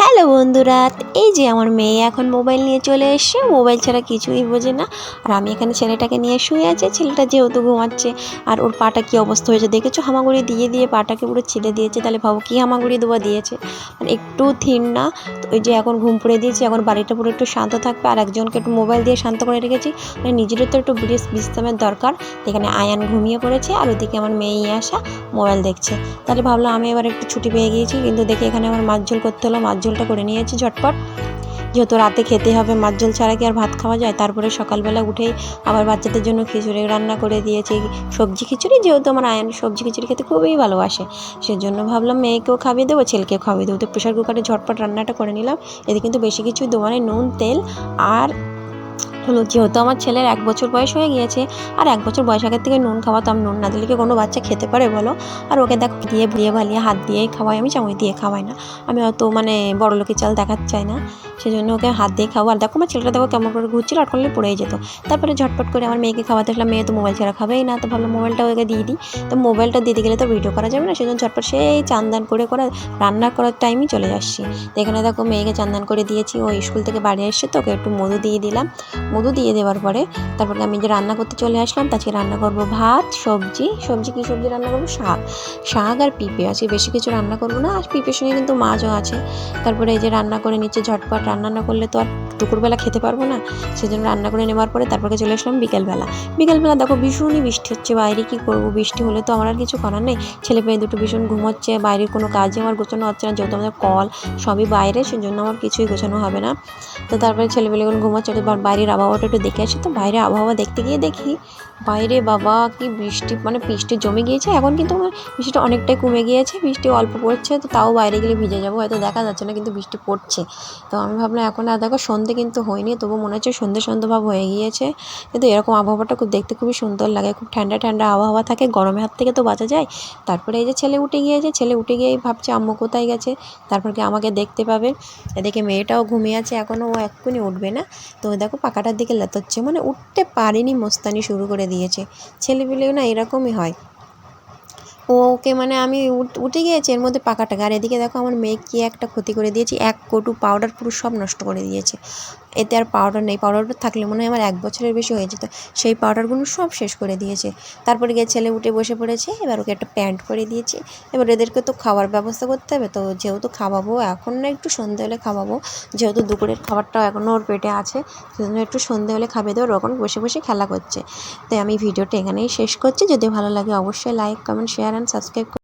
Hello বন্ধুরা, এই যে আমার মেয়ে এখন মোবাইল নিয়ে চলে এসছে। মোবাইল ছাড়া কিছুই বোঝে না। আর আমি এখানে ছেলেটাকে নিয়ে শুয়ে আছি। ছেলেটা যেহেতু ঘুমাচ্ছে, আর ওর পাটা কী অবস্থা হয়েছে দেখেছো, হামাগুড়ি দিয়ে দিয়ে পাটাকে পুরো ছিঁড়ে দিয়েছে। তাহলে ভাবো কী হামাগুড়ি দেওয়া দিয়েছে, মানে একটু থির না। তো ওই যে এখন ঘুম পড়ে দিয়েছি, এখন বাড়িটা পুরো একটু শান্ত থাকবে। আর একজনকে একটু মোবাইল দিয়ে শান্ত করে রেখেছি, মানে নিজেরও তো একটু বিশ্রামের দরকার। এখানে আয়ান ঘুমিয়ে পড়েছে, আর ওদিকে আমার মেয়ে আসা মোবাইল দেখছে। তাহলে ভাবলাম আমি এবার একটু ছুটি পেয়ে গিয়েছি, কিন্তু দেখি এখানে আমার মাছ ঝোল করতে হলো। মাছ ঝোলটা করে নিয়েছি ঝটপট, যেহেতু রাতে খেতে হবে, মাছ ঝোল ছাড়া কি আর ভাত খাওয়া যায়। তারপরে সকালবেলা উঠেই আবার বাচ্চাদের জন্য খিচুড়ি রান্না করে দিয়েছি, সবজি খিচুড়ি, যেহেতু আমার আয়ান সবজি খিচুড়ি খেতে খুবই ভালোবাসে। সেজন্য ভাবলাম মেয়েকেও খাইয়ে দেবো, ছেলেকেও খাইয়ে দেবো। তো প্রেশার কুকারে ঝটপট রান্নাটা করে নিলাম। এতে কিন্তু বেশি কিছু দেবো না, নুন, তেল আর হলো। যেহেতু আমার ছেলের 1 বছর বয়স হয়ে গিয়েছে, আর 1 বছর বয়স আগের থেকে নুন খাওয়াতাম। নুন না দিলে কি কোনো বাচ্চা খেতে পারে বলো? আর ওকে দেখো দিয়ে ভুলিয়ে ভালিয়ে হাত দিয়েই খাওয়াই, আমি চামচ দিয়ে খাওয়াই না। আমি অত বড়লোকি চাল দেখাতে চাই না, সেজন্য ওকে হাত দিয়ে খাওয়া। আর দেখো আমার ছেলেটা দেখো কেমন করে ঘুরছিল, আর করলে পড়েই যেত। তারপরে ঝটপট করে আমার মেয়েকে খাওয়াতে আসলাম। মেয়ে তো মোবাইল ছাড়া খাবেই না, তো ভাবলাম মোবাইলটা ওকে দিয়ে দিই। তো মোবাইলটা দিতে গেলে তো ভিডিও করা যাবে না, সেজন্য ঝটপট সেই চান করে রান্না করার টাইমই চলে আসছি। তো এখানে দেখো মেয়েকে চান করে দিয়েছি। ও স্কুল থেকে বাড়ি এসছে, তো ওকে একটু মধু দিয়ে দিলাম। মধু দিয়ে দেওয়ার পরে তারপরে আমি যে রান্না করতে চলে আসলাম। তাকে রান্না করব ভাত, সবজি কী সবজি রান্না করবো, শাক আর পিঁপে। আজকে বেশি কিছু রান্না করবো না, আর পিঁপের সঙ্গে কিন্তু মাছও আছে। তারপরে এই যে রান্না করে নিচ্ছে ঝটপট। রান্না না করলে তো আর দুপুরবেলা খেতে পারবো না, সেজন্য রান্না করে নেওয়ার পরে তারপরে চলে আসলাম বিকেলবেলা দেখো ভীষণই বৃষ্টি হচ্ছে। বাইরে কি করব, বৃষ্টি হলে তো আমার আর কিছু করার নেই। ছেলে মেয়ে দুটো ভীষণ ঘুমোচ্ছে, বাইরের কোনো কাজই আমার গোছানো হচ্ছে না, যেহেতু আমাদের কল সবই বাইরে, সেজন্য আমার কিছুই গোছানো হবে না। তো তারপরে ছেলেমেয়েগুলো ঘুমাচ্ছে, বাইরের আবহাওয়াটা একটু দেখে আসি। তো বাইরে আবহাওয়া দেখতে গিয়ে দেখি বাইরে বাবা কি বৃষ্টি, বৃষ্টি জমে গিয়েছে। এখন কিন্তু বৃষ্টিটা অনেকটাই কমে গিয়েছে, বৃষ্টি অল্প পড়ছে। তো তাও বাইরে গেলে ভিজে যাবো, হয়তো দেখা যাচ্ছে না, কিন্তু বৃষ্টি পড়ছে। তো আমি ভাবলাম এখন আর দেখো সন্ধে কিন্তু হয়নি, তবু মনে হচ্ছে সন্ধে ভাব হয়ে গিয়েছে। কিন্তু এরকম আবহাওয়াটা দেখতে খুবই সুন্দর লাগে, খুব ঠান্ডা ঠান্ডা আবহাওয়া থাকে, গরমের হাত থেকে তো বাঁচা যায়। তারপরে এই যে ছেলে উঠে গিয়েই ভাবছে আম্মু কোথায় গেছে, তারপর কি আমাকে দেখতে পাবে। এদিকে মেয়েটাও ঘুমিয়ে আছে, এখনও ও এক্ষুনি উঠবে না। তো দেখো পাখাটার দিকে লেতাচ্ছে, উঠতে পারেনি, মস্তানি শুরু করে দিয়েছে। ছেলেপিলেও না এরকমই হয়। ওকে আমি উঠে গিয়েছি, এর মধ্যে পাখাটা। আর এদিকে দেখো আমার মেয়ে কি একটা ক্ষতি করে দিয়েছি, 1 কটু পাউডার পুরো সব নষ্ট করে দিয়েছে। এতে আর পাউডার নেই, পাউডারটা থাকলে মনে হয় আমার 1 বছরের বেশি হয়ে যেত। সেই পাউডারগুলো সব শেষ করে দিয়েছে। তারপরে গিয়ে ছেলে উঠে বসে পড়েছে, এবার ওকে একটা প্যান্ট করে দিয়েছি। এবার এদেরকে তো খাওয়ার ব্যবস্থা করতে হবে, তো যেহেতু খাওয়াবো এখন না, একটু সন্ধে হলে খাওয়াবো, যেহেতু দুপুরের খাবারটাও এখনও ওর পেটে আছে, সেজন্য একটু সন্ধে হলে খাবে দেওয়ার। ওখানে বসে বসে খেলা করছে। তাই আমি ভিডিওটা এখানেই শেষ করছি। যদি ভালো লাগে অবশ্যই like, comment, share and subscribe.